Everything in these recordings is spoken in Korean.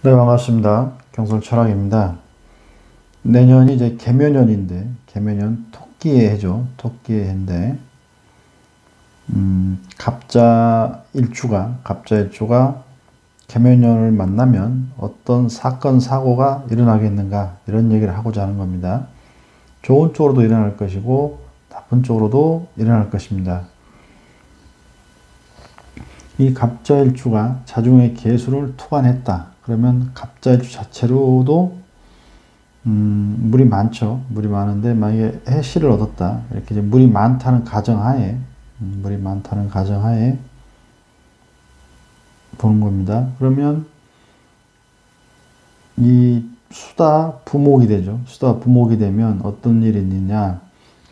네, 반갑습니다. 경솔철학입니다. 내년이 이제 개묘년인데, 개묘년 토끼의 해죠. 토끼의 해인데, 갑자일주가 개묘년을 만나면 어떤 사건, 사고가 일어나겠는가, 이런 얘기를 하고자 하는 겁니다. 좋은 쪽으로도 일어날 것이고, 나쁜 쪽으로도 일어날 것입니다. 이 갑자일주가 자중의 계수를 투관했다. 그러면 갑자일주 자체로도 물이 많죠. 물이 많은데 만약에 해씨를 얻었다. 이렇게 이제 물이 많다는 가정하에 보는 겁니다. 그러면 이 수다 부목이 되죠. 수다 부목이 되면 어떤 일이 있느냐?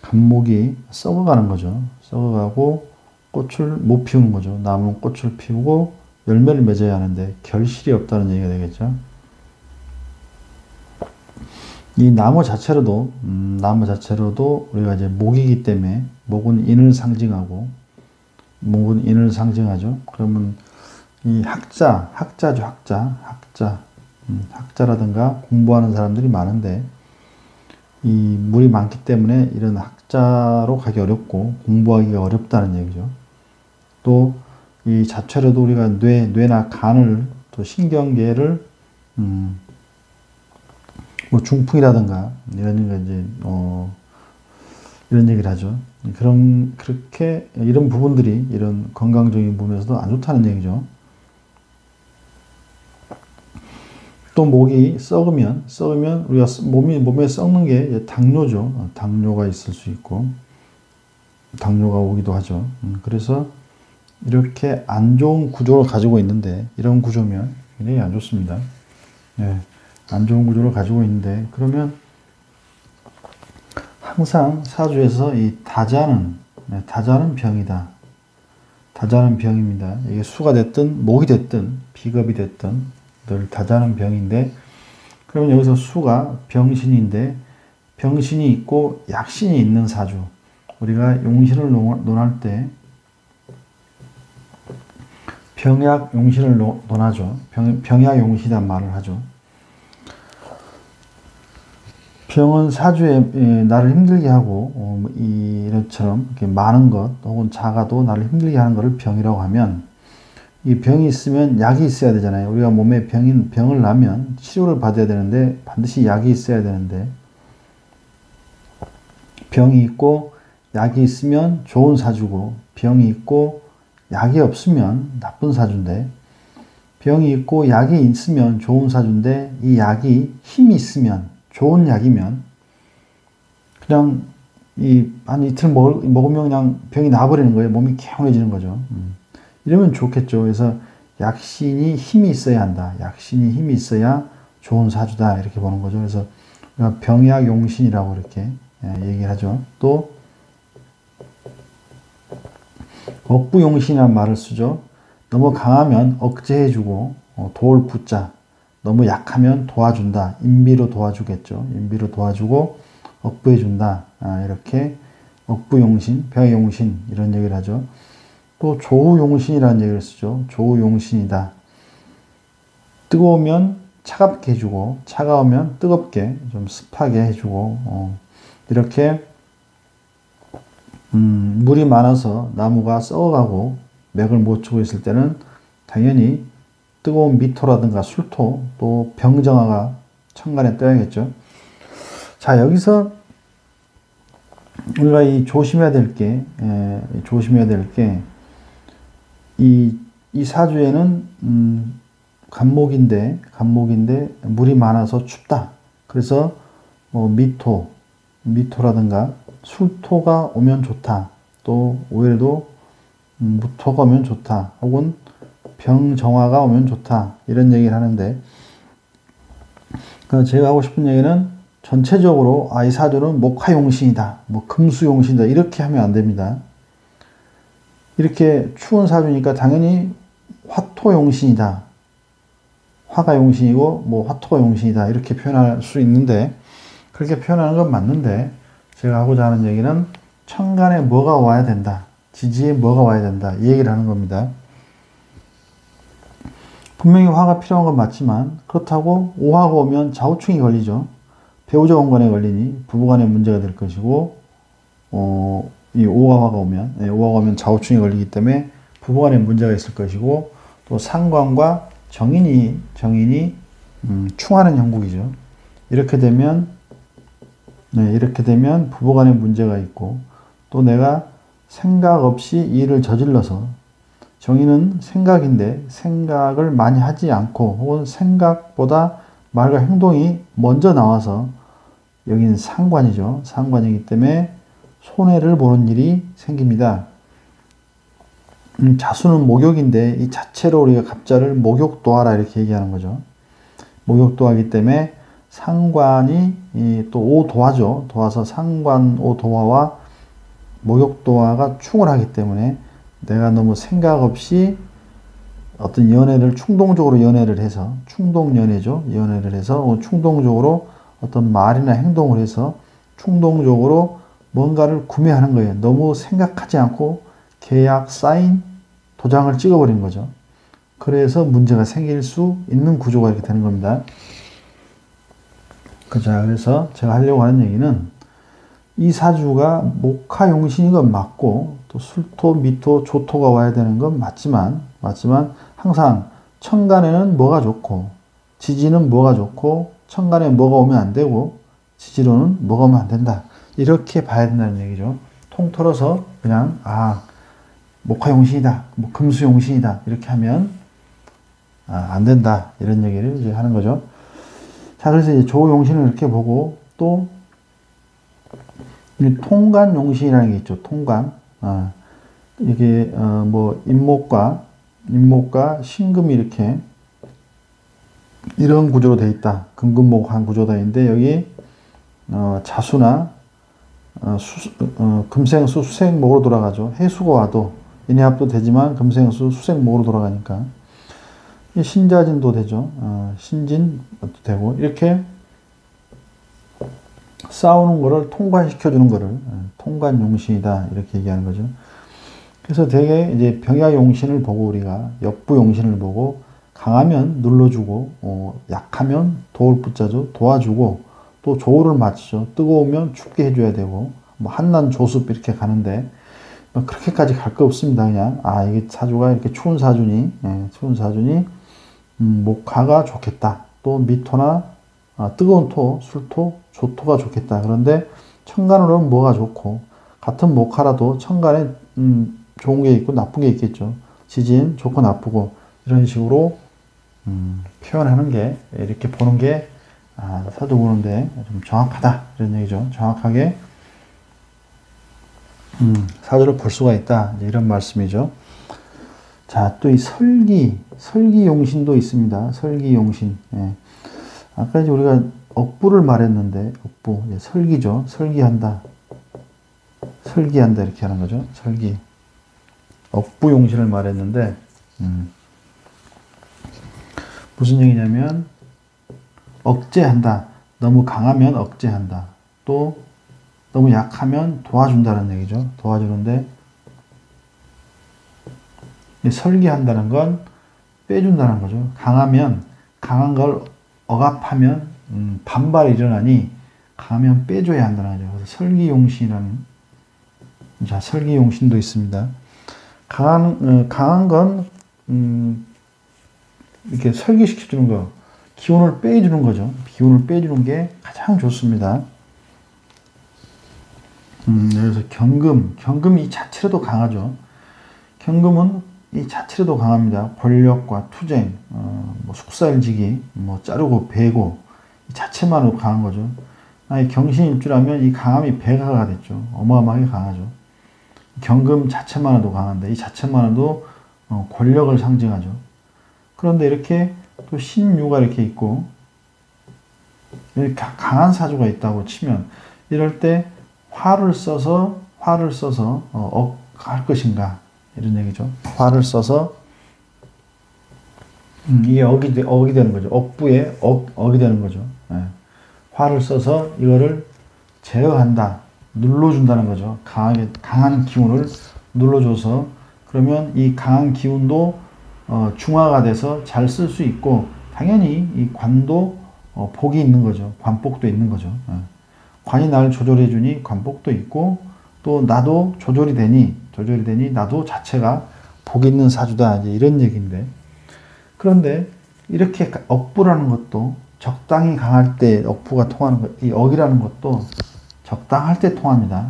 갑목이 썩어가는 거죠. 썩어가고 꽃을 못 피우는 거죠. 나무는 꽃을 피우고 열매를 맺어야 하는데 결실이 없다는 얘기가 되겠죠. 이 나무 자체로도 우리가 이제 목이기 때문에 목은 인을 상징하고 상징하죠. 그러면 이 학자라든가 공부하는 사람들이 많은데 이 물이 많기 때문에 이런 학자로 가기 어렵고 공부하기가 어렵다는 얘기죠. 또 이 자체로도 우리가 뇌나 간을 또 신경계를 뭐 중풍이라든가 이런 이제 이런 얘기를 하죠. 그렇게 이런 부분들이 이런 건강적인 부분에서도 안 좋다는 얘기죠. 또 목이 썩으면 우리가 몸에 썩는 게 당뇨죠. 당뇨가 있을 수 있고 당뇨가 오기도 하죠. 그래서 이렇게 안 좋은 구조를 가지고 있는데 이런 구조면 굉장히 안 좋습니다. 네, 안 좋은 구조를 가지고 있는데 그러면 항상 사주에서 이 다자는 병이다. 다자는 병입니다. 이게 수가 됐든 목이 됐든 비겁이 됐든 늘 다자는 병인데 그러면 여기서 수가 병신인데 병신이 있고 약신이 있는 사주. 우리가 용신을 논할 때 병약 용신을 논하죠. 병약 용신이란 말을 하죠. 병은 사주에 나를 힘들게 하고 이처럼 이렇게 많은 것 혹은 작아도 나를 힘들게 하는 것을 병이라고 하면 이 병이 있으면 약이 있어야 되잖아요. 우리가 몸에 병을 나면 치료를 받아야 되는데 반드시 약이 있어야 되는데 병이 있고 약이 있으면 좋은 사주고 병이 있고 약이 없으면 나쁜 사주인데 병이 있고 약이 있으면 좋은 사주인데 이 약이 힘이 있으면 좋은 약이면 그냥 한 이틀 먹으면 그냥 병이 나버리는 거예요. 몸이 개운해지는 거죠. 이러면 좋겠죠. 그래서 약신이 힘이 있어야 한다. 약신이 힘이 있어야 좋은 사주다. 이렇게 보는 거죠. 그래서 병약용신이라고 이렇게 얘기를 하죠. 또 억부용신이라는 말을 쓰죠. 너무 강하면 억제해주고 도울 부자. 너무 약하면 도와준다. 인비로 도와주겠죠. 인비로 도와주고 억부해준다. 이렇게 억부용신, 병용신 이런 얘기를 하죠. 또 조우용신이라는 얘기를 쓰죠. 조우용신이다. 뜨거우면 차갑게 해주고 차가우면 뜨겁게 좀 습하게 해주고 이렇게 물이 많아서 나무가 썩어가고 맥을 못 추고 있을 때는 당연히 뜨거운 미토라든가 술토 또 병정화가 천간에 떠야겠죠. 자, 여기서 우리가 조심해야 될 게 이 사주에는 갑목인데 물이 많아서 춥다. 그래서 미토라든가 술토가 오면 좋다. 또 오히려도 무토가 오면 좋다. 혹은 병정화가 오면 좋다. 이런 얘기를 하는데 제가 하고 싶은 얘기는 전체적으로 이 사주는 목화용신이다. 금수용신이다. 이렇게 하면 안 됩니다. 이렇게 추운 사주니까 당연히 화토용신이다. 화가 용신이고 화토가 용신이다. 이렇게 표현할 수 있는데 그렇게 표현하는 건 맞는데 제가 하고자 하는 얘기는 천간에 뭐가 와야 된다. 지지에 뭐가 와야 된다. 이 얘기를 하는 겁니다. 분명히 화가 필요한 건 맞지만 그렇다고 오화가 오면 좌우충이 걸리죠. 배우자 공간에 걸리니 부부간의 문제가 될 것이고 이 오화가 오면 좌우충이 걸리기 때문에 부부간에 문제가 있을 것이고 또 상관과 정인이 충하는 형국이죠. 이렇게 되면 부부간에 문제가 있고 또 내가 생각 없이 일을 저질러서 정의는 생각인데 생각을 많이 하지 않고 혹은 생각보다 말과 행동이 먼저 나와서 여기는 상관이죠. 상관이기 때문에 손해를 보는 일이 생깁니다. 자수는 목욕인데 이 자체로 우리가 갑자를 목욕도하라 이렇게 얘기하는 거죠. 목욕도하기 때문에 상관이 또 오도화죠. 도화서 상관 오도화와 목욕도화가 충을 하기 때문에 내가 너무 생각 없이 어떤 연애를 충동적으로 연애를 해서 충동연애죠. 연애를 해서 충동적으로 어떤 말이나 행동을 해서 충동적으로 뭔가를 구매하는 거예요. 너무 생각하지 않고 계약, 사인, 도장을 찍어버린 거죠. 그래서 문제가 생길 수 있는 구조가 이렇게 되는 겁니다. 그래서 제가 하려고 하는 얘기는 이 사주가 목화용신인 건 맞고 또 술토, 미토, 조토가 와야 되는 건 맞지만 항상 천간에는 뭐가 좋고 지지는 뭐가 좋고 천간에 뭐가 오면 안 되고 지지로는 뭐가 오면 안 된다. 이렇게 봐야 된다는 얘기죠. 통틀어서 그냥 목화용신이다, 뭐 금수용신이다 이렇게 하면 안 된다 이런 얘기를 이제 하는 거죠. 자, 그래서 이제 조용신을 이렇게 보고 또 통관용신이라는 게 있죠. 통관. 이게 뭐 임목과 신금이 이렇게 이런 구조로 되어 있다. 금금목한 구조가 있는데 여기 자수나 금생수 수생목으로 돌아가죠. 해수가 와도 인해합도 되지만 금생수 수생목으로 돌아가니까 신자진도 되죠. 신진도 되고 이렇게 싸우는 거를 통관시켜 주는 거를 통관용신이다 이렇게 얘기하는 거죠. 그래서 되게 이제 병야용신을 보고 우리가 역부용신을 보고 강하면 눌러주고 약하면 도울 붙자죠. 도와주고 또 조울을 맞추죠. 뜨거우면 춥게 해줘야 되고 뭐 한난 조습 이렇게 가는데 뭐 그렇게까지 갈 거 없습니다. 그냥 이게 사주가 이렇게 추운 사주니 목화가 좋겠다. 또 미토나 뜨거운 토, 술토, 조토가 좋겠다. 그런데 천간으로는 뭐가 좋고 같은 목화라도 천간에 좋은 게 있고 나쁜 게 있겠죠. 지진 좋고 나쁘고 이런 식으로 표현하는 게 이렇게 보는 게 사주 보는데 좀 정확하다 이런 얘기죠. 정확하게 사주를 볼 수가 있다 이런 말씀이죠. 자, 또 이 설기용신도 있습니다. 설기용신. 아까 이제 우리가 억부를 말했는데 억부 설기죠. 설기한다 이렇게 하는 거죠. 설기. 억부용신을 말했는데 무슨 얘기냐면 억제한다. 너무 강하면 억제한다. 또 너무 약하면 도와준다는 얘기죠. 도와주는데 설기한다는 건 빼준다는 거죠. 강한 걸 억압하면 반발이 일어나니 강하면 빼줘야 한다는 거죠. 그래서 설기용신도 있습니다. 강한 건 이렇게 설기시켜주는 거, 기운을 빼주는 거죠. 기운을 빼주는 게 가장 좋습니다. 그래서 경금 이 자체로도 강하죠. 경금은 이 자체로도 강합니다. 권력과 투쟁, 뭐 숙살지기, 뭐 자르고 베고 이 자체만으로 강한 거죠. 경신일주라면 이 강함이 배가가 됐죠. 어마어마하게 강하죠. 경금 자체만으로도 강한데 이 자체만으로도 권력을 상징하죠. 그런데 이렇게 또 신유가 이렇게 있고 이렇게 강한 사주가 있다고 치면 이럴 때 화를 써서 할 것인가 이런 얘기죠. 화를 써서 이게 억이 되는 거죠. 억부에 억이 되는 거죠. 화를 써서 이거를 제어한다, 눌러준다는 거죠. 강한 기운을 눌러줘서 그러면 이 강한 기운도 중화가 돼서 잘 쓸 수 있고, 당연히 이 관도 복이 있는 거죠. 관복도 있는 거죠. 관이 나를 조절해 주니 관복도 있고, 또 나도 조절이 되니 나도 자체가 복이 있는 사주다, 이제 이런 얘기인데, 그런데 이렇게 억부라는 것도 적당히 강할 때 억부가 통하는 것, 이 억이라는 것도 적당할 때 통합니다.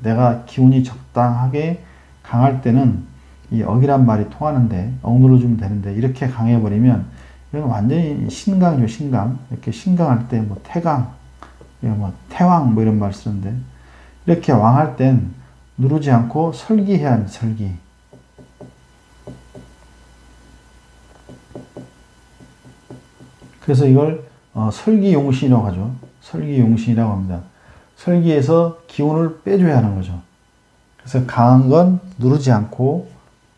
내가 기운이 적당하게 강할 때는 이 억이란 말이 통하는데, 억 눌러주면 되는데, 이렇게 강해버리면 이건 완전히 신강이죠. 신강. 이렇게 신강할 때 뭐 태강, 뭐 태왕 뭐 이런 말 쓰는데, 이렇게 왕할 땐 누르지 않고 설기해야 합니다. 설기. 그래서 이걸 설기용신이라고 하죠. 설기용신이라고 합니다. 설기에서 기운을 빼줘야 하는 거죠. 그래서 강한 건 누르지 않고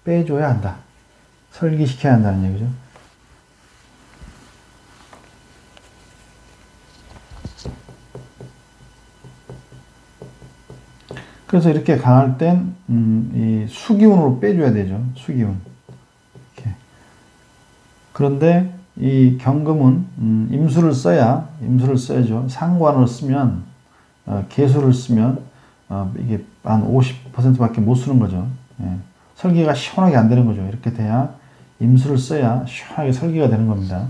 빼줘야 한다. 설기시켜야 한다는 얘기죠. 그래서 이렇게 강할 땐 이 수기운으로 빼줘야 되죠. 수기운. 이렇게. 그런데 이 경금은 임수를 써야죠. 상관을 쓰면 개수를 쓰면 이게 한 50%밖에 못 쓰는 거죠. 예. 설계가 시원하게 안 되는 거죠. 이렇게 돼야 임수를 써야 시원하게 설계가 되는 겁니다.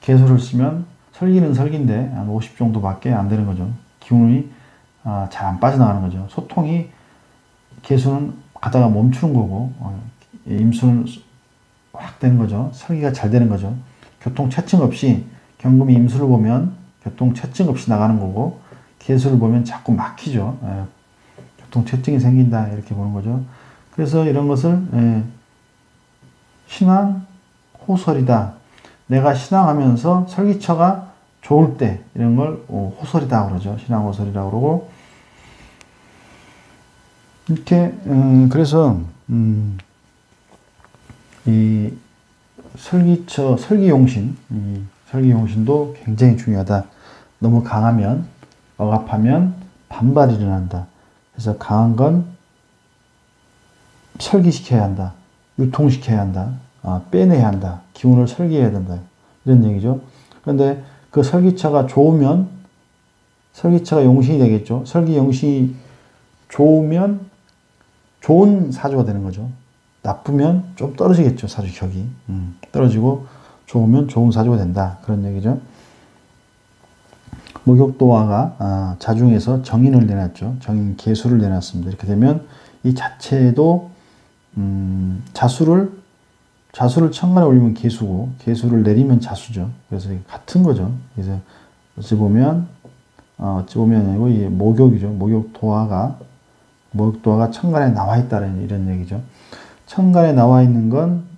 개수를 쓰면 설기는 설기인데 한 50 정도밖에 안 되는 거죠. 기운이 잘 안 빠져나가는 거죠. 소통이, 개수는 가다가 멈추는 거고, 임수는 확 되는 거죠. 설계가 잘 되는 거죠. 교통체증 없이, 경금이 임수를 보면 교통체증 없이 나가는 거고, 개수를 보면 자꾸 막히죠. 교통체증이 생긴다, 이렇게 보는 거죠. 그래서 이런 것을 신앙 호설이다. 내가 신앙하면서 설기처가 좋을 때 이런 걸 호설이다 그러죠. 신앙 호설이라고 그러고, 이렇게 그래서 이 설기처, 설기용신, 이 설기용신도 굉장히 중요하다. 너무 강하면, 억압하면 반발이 일어난다. 그래서 강한 건 설기시켜야 한다. 유통시켜야 한다. 빼내야 한다. 기운을 설기해야 된다. 이런 얘기죠. 그런데 그 설기처가 좋으면 설기처가 용신이 되겠죠. 설기용신이 좋으면 좋은 사주가 되는 거죠. 나쁘면 좀 떨어지겠죠. 사주 격이. 떨어지고 좋으면 좋은 사주가 된다. 그런 얘기죠. 목욕도화가 자중에서 정인을 내놨죠. 정인 개수를 내놨습니다. 이렇게 되면 이 자체도 자수를 천간에 올리면 개수고, 개수를 내리면 자수죠. 그래서 같은 거죠. 그래서 어찌 보면 아니고 이 목욕이죠. 목욕도화가 천간에 나와 있다는 이런 얘기죠. 천간에 나와 있는 건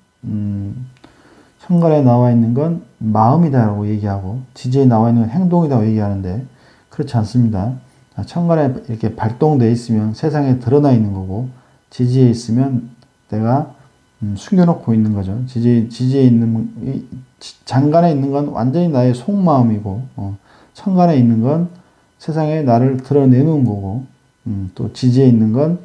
마음이다라고 얘기하고, 지지에 나와 있는 건 행동이라고 얘기하는데, 그렇지 않습니다. 천간에 이렇게 발동되어 있으면 세상에 드러나 있는 거고, 지지에 있으면 내가 숨겨놓고 있는 거죠. 지지에 있는, 장간에 있는 건 완전히 나의 속마음이고, 천간에 있는 건 세상에 나를 드러내는 거고, 또 지지에 있는 건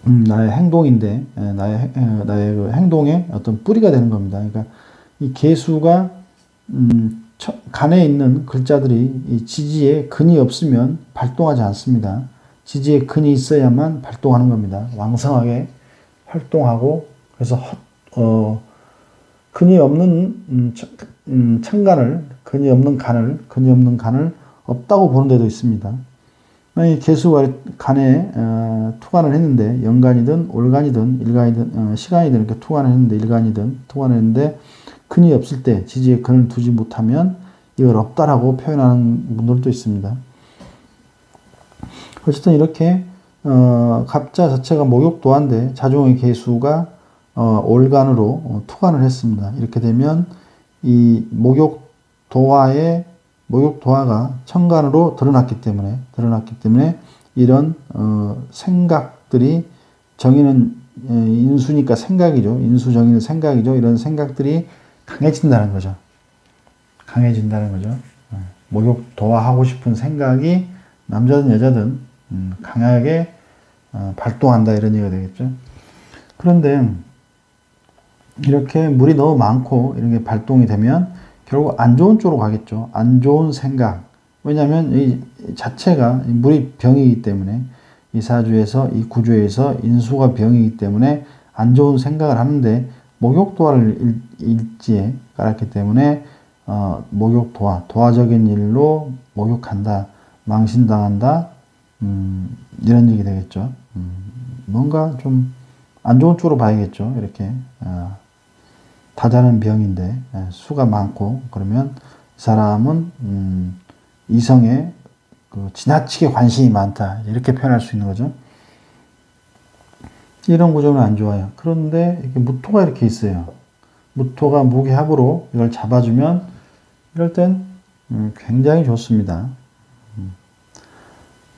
나의 행동인데, 나의 그 행동의 어떤 뿌리가 되는 겁니다. 그러니까 이 개수가 간에 있는 글자들이 이 지지에 근이 없으면 발동하지 않습니다. 지지에 근이 있어야만 발동하는 겁니다. 왕성하게 활동하고, 그래서 근이 없는 천간을, 근이 없는 간을 없다고 보는 데도 있습니다. 이 개수가 간에 투관을 했는데, 연간이든 올간이든 일간이든 시간이든 이렇게 투관을 했는데, 일간이든 투관을 했는데 근이 없을 때, 지지에 근을 두지 못하면 이걸 없다라고 표현하는 분들도 있습니다. 어쨌든 이렇게 갑자 자체가 목욕도화인데 자중의 개수가 올간으로 투관을 했습니다. 이렇게 되면 이 목욕도화가 천간으로 드러났기 때문에 이런 생각들이, 정의는 인수니까 생각이죠. 인수 정의는 생각이죠. 이런 생각들이 강해진다는 거죠. 목욕도화하고 싶은 생각이 남자든 여자든 강하게 발동한다, 이런 얘기가 되겠죠. 그런데 이렇게 물이 너무 많고 이런 게 발동이 되면 결국 안 좋은 쪽으로 가겠죠. 안 좋은 생각. 왜냐하면 이 자체가 물이 병이기 때문에 이 사주에서 이 구조에서 인수가 병이기 때문에 안 좋은 생각을 하는데 목욕도화를 일지에 깔았기 때문에 목욕도화, 도화적인 일로 목욕한다, 망신당한다, 이런 얘기 되겠죠. 뭔가 좀 안 좋은 쪽으로 봐야겠죠. 이렇게 다자는 병인데 수가 많고 그러면 이 사람은 이성에 지나치게 관심이 많다 이렇게 표현할 수 있는 거죠. 이런 구조는 안 좋아요. 그런데 이렇게 무토가 이렇게 있어요. 무토가 무기합으로 이걸 잡아주면 이럴 땐 굉장히 좋습니다.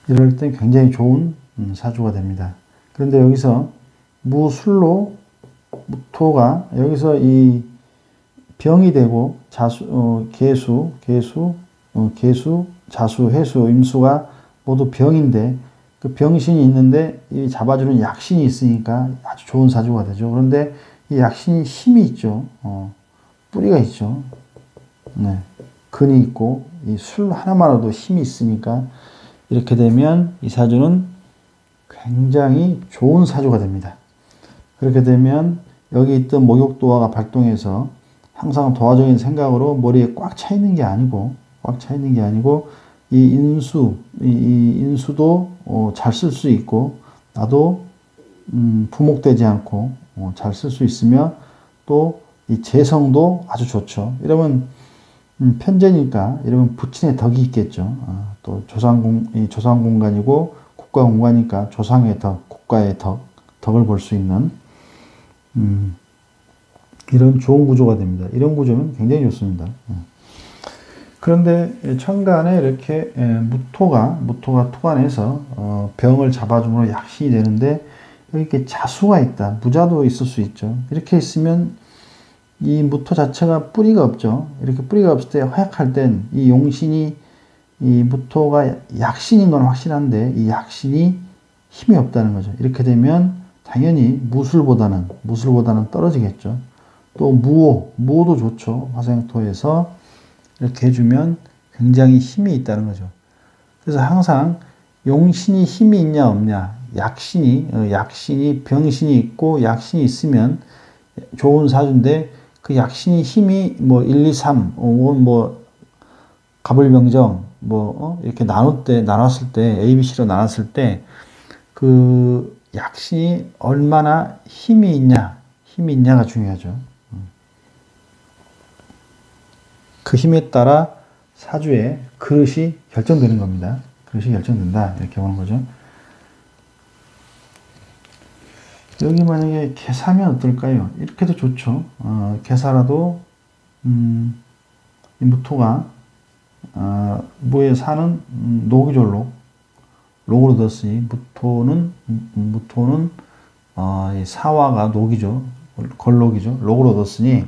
이럴 땐 굉장히 좋은 사주가 됩니다. 그런데 여기서 무술로 무토가 여기서 이 병이 되고 개수, 자수, 해수, 임수가 모두 병인데 그 병신이 있는데 이 잡아주는 약신이 있으니까 아주 좋은 사주가 되죠. 그런데 이 약신이 힘이 있죠. 뿌리가 있죠. 네. 근이 있고 이 술 하나만으로도 힘이 있으니까 이렇게 되면 이 사주는 굉장히 좋은 사주가 됩니다. 그렇게 되면 여기 있던 목욕도화가 발동해서 항상 도화적인 생각으로 머리에 꽉 차 있는 게 아니고 이 인수도 잘 쓸 수 있고 나도 부목되지 않고 잘 쓸 수 있으며 또 이 재성도 아주 좋죠. 이러면 편재니까 이러면 부친의 덕이 있겠죠. 또 조상 공간이고 국가 공간이니까 조상의 덕, 국가의 덕을 볼 수 있는 이런 좋은 구조가 됩니다. 이런 구조는 굉장히 좋습니다. 그런데 천간에 이렇게 무토가 토관해서 병을 잡아줌으로 약신이 되는데 여기 이렇게 자수가 있다. 무자도 있을 수 있죠. 이렇게 있으면 이 무토 자체가 뿌리가 없죠. 이렇게 뿌리가 없을 때 허약할 땐 이 용신이 이 무토가 약신인 건 확실한데 이 약신이 힘이 없다는 거죠. 이렇게 되면 당연히 무술보다는 떨어지겠죠. 또 무호도 좋죠. 화생토에서 이렇게 해주면 굉장히 힘이 있다는 거죠. 그래서 항상 용신이 힘이 있냐 없냐, 약신이 병신이 있고 약신이 있으면 좋은 사주인데 그 약신이 힘이 뭐 1, 2, 3, 뭐 갑을병정 이렇게 나눴을 때 ABC로 나눴을 때 그 약신이 얼마나 힘이 있냐가 중요하죠. 그 힘에 따라 사주의 그릇이 결정되는 겁니다. 그릇이 결정된다 이렇게 보는 거죠. 여기 만약에 개사면 어떨까요? 이렇게도 좋죠. 개사라도 이 무토가 무에 사는 노기졸록 록으로 뒀으니 무토는 이 사화가 녹이죠. 걸록이죠. 록으로 뒀으니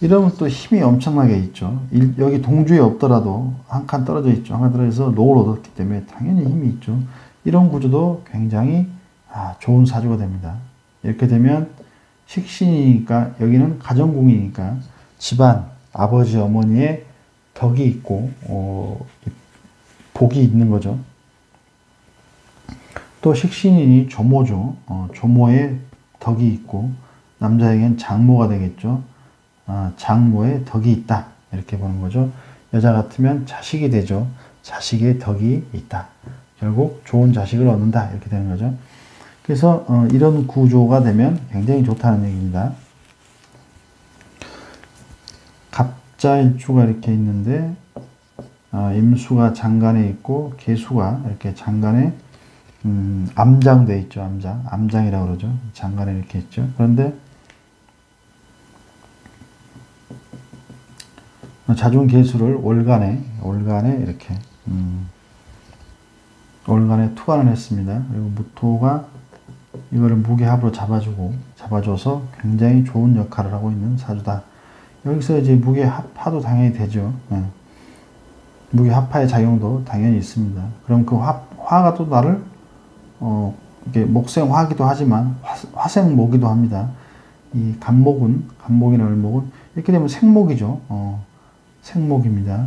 이러면 또 힘이 엄청나게 있죠. 여기 동주에 없더라도 한 칸 떨어져 있죠. 한 칸 떨어져서 록으로 뒀기 때문에 당연히 힘이 있죠. 이런 구조도 굉장히 좋은 사주가 됩니다. 이렇게 되면 식신이니까 여기는 가정궁이니까 집안 아버지 어머니의 덕이 있고 복이 있는 거죠. 또 식신이니 조모죠. 조모의 덕이 있고 남자에겐 장모가 되겠죠. 장모의 덕이 있다 이렇게 보는 거죠. 여자 같으면 자식이 되죠. 자식의 덕이 있다. 결국 좋은 자식을 얻는다 이렇게 되는 거죠. 그래서 이런 구조가 되면 굉장히 좋다는 얘기입니다. 갑자일주가 이렇게 있는데 임수가 장간에 있고 계수가 이렇게 장간에 암장돼 있죠. 암장이라고 그러죠. 장간에 이렇게 있죠. 그런데 자중 계수를 월간에 이렇게 월간에 투관을 했습니다. 그리고 무토가 이거를 무게합으로 잡아줘서 굉장히 좋은 역할을 하고 있는 사주다. 여기서 이제 무게합파도 당연히 되죠. 무게합파의 작용도 당연히 있습니다. 그럼 그 화가 또 나를 이게 목생화기도 하지만 화생모기도 합니다. 이 간목이나 을목은 이렇게 되면 생목이죠. 생목입니다.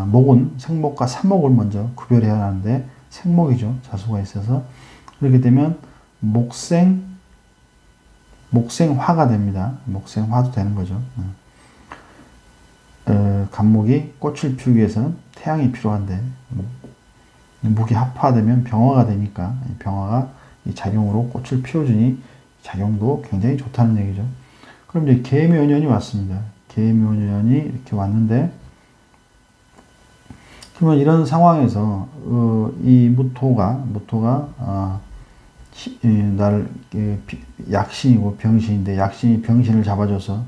목은 생목과 사목을 먼저 구별해야 하는데 생목이죠. 자수가 있어서. 그렇게 되면 목생화가 됩니다. 목생화도 되는 거죠. 간목이 꽃을 피우기 위해서는 태양이 필요한데 목이 합화되면 병화가 되니까 병화가 이 작용으로 꽃을 피워주니 작용도 굉장히 좋다는 얘기죠. 그럼 이제 계묘년이 왔습니다. 계묘년이 이렇게 왔는데 그러면 이런 상황에서 이 무토가 나를 약신이고 병신인데 약신이 병신을 잡아줘서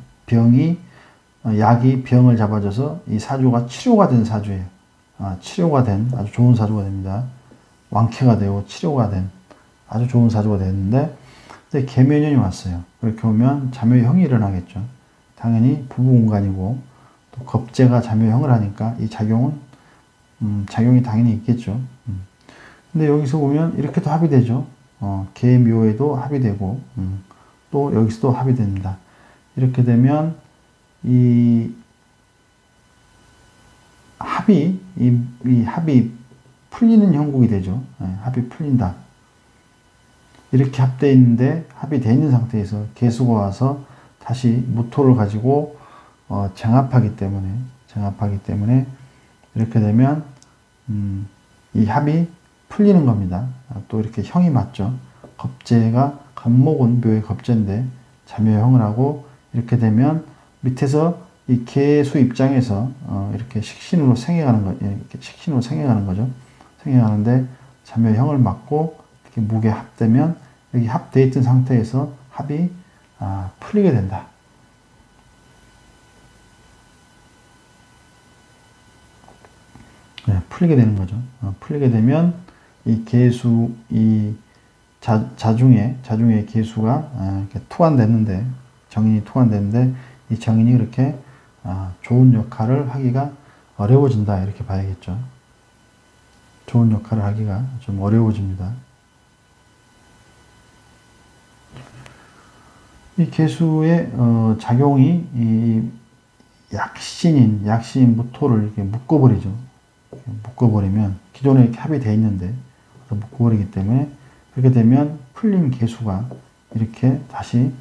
약이 병을 잡아줘서 이 사주가 치료가 된 사주예요. 치료가 된 아주 좋은 사주가 됩니다. 완쾌가 되고 치료가 된 아주 좋은 사주가 됐는데 이제 계묘년이 왔어요. 그렇게 오면 자묘형이 일어나겠죠. 당연히 부부공간이고 또 겁재가 자묘형을 하니까 이 작용이 당연히 있겠죠. 근데 여기서 보면 이렇게도 합이 되죠. 계묘에도 합이 되고 또 여기서도 합이 됩니다. 이렇게 되면 이 합이 풀리는 형국이 되죠. 합이 풀린다. 이렇게 합되어 있는데 합이 되어 있는 상태에서 계수가 와서 다시 무토를 가지고 정합하기 때문에 이렇게 되면 이 합이 풀리는 겁니다. 또 이렇게 형이 맞죠. 겁재가 간목은 묘의 겁재인데 자묘형을 하고 이렇게 되면 밑에서 이 계수 입장에서 이렇게 식신으로 생겨가는 거죠. 생겨가는데 자묘형을 맞고 이렇게 무게 합되면 여기 합되어 있던 상태에서 합이 풀리게 된다. 네, 풀리게 되는 거죠. 풀리게 되면 이 계수, 이 자중의 계수가 이렇게 투환됐는데 정인이 투환됐는데 이 정인이 그렇게 좋은 역할을 하기가 어려워진다 이렇게 봐야겠죠. 좋은 역할을 하기가 좀 어려워집니다. 이 계수의 작용이 이 약신인 무토를 이렇게 묶어버리죠. 묶어버리면 기존에 이렇게 합이 되어 있는데 묶어버리기 때문에 그렇게 되면 풀린 계수가 이렇게 다시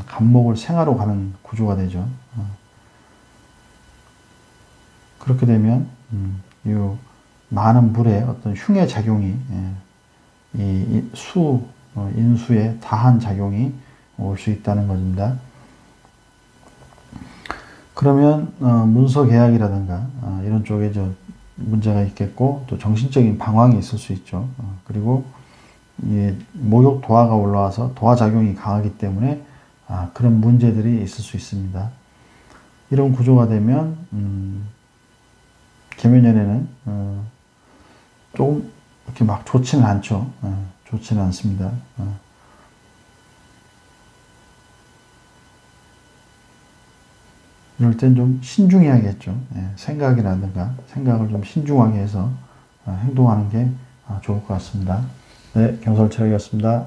간목을 생하로 가는 구조가 되죠. 그렇게 되면 이 많은 물의 어떤 흉의 작용이 이 인수에 다한 작용이 올 수 있다는 것입니다. 그러면 문서 계약이라든가 이런 쪽에 문제가 있겠고 또 정신적인 방황이 있을 수 있죠. 그리고 목욕 도화가 올라와서 도화 작용이 강하기 때문에 그런 문제들이 있을 수 있습니다. 이런 구조가 되면 계묘년에는 조금 이렇게 막 좋지는 않죠. 좋지는 않습니다. 이럴 땐 좀 신중해야겠죠. 생각을 좀 신중하게 해서 행동하는 게 좋을 것 같습니다. 네, 경설철학이었습니다.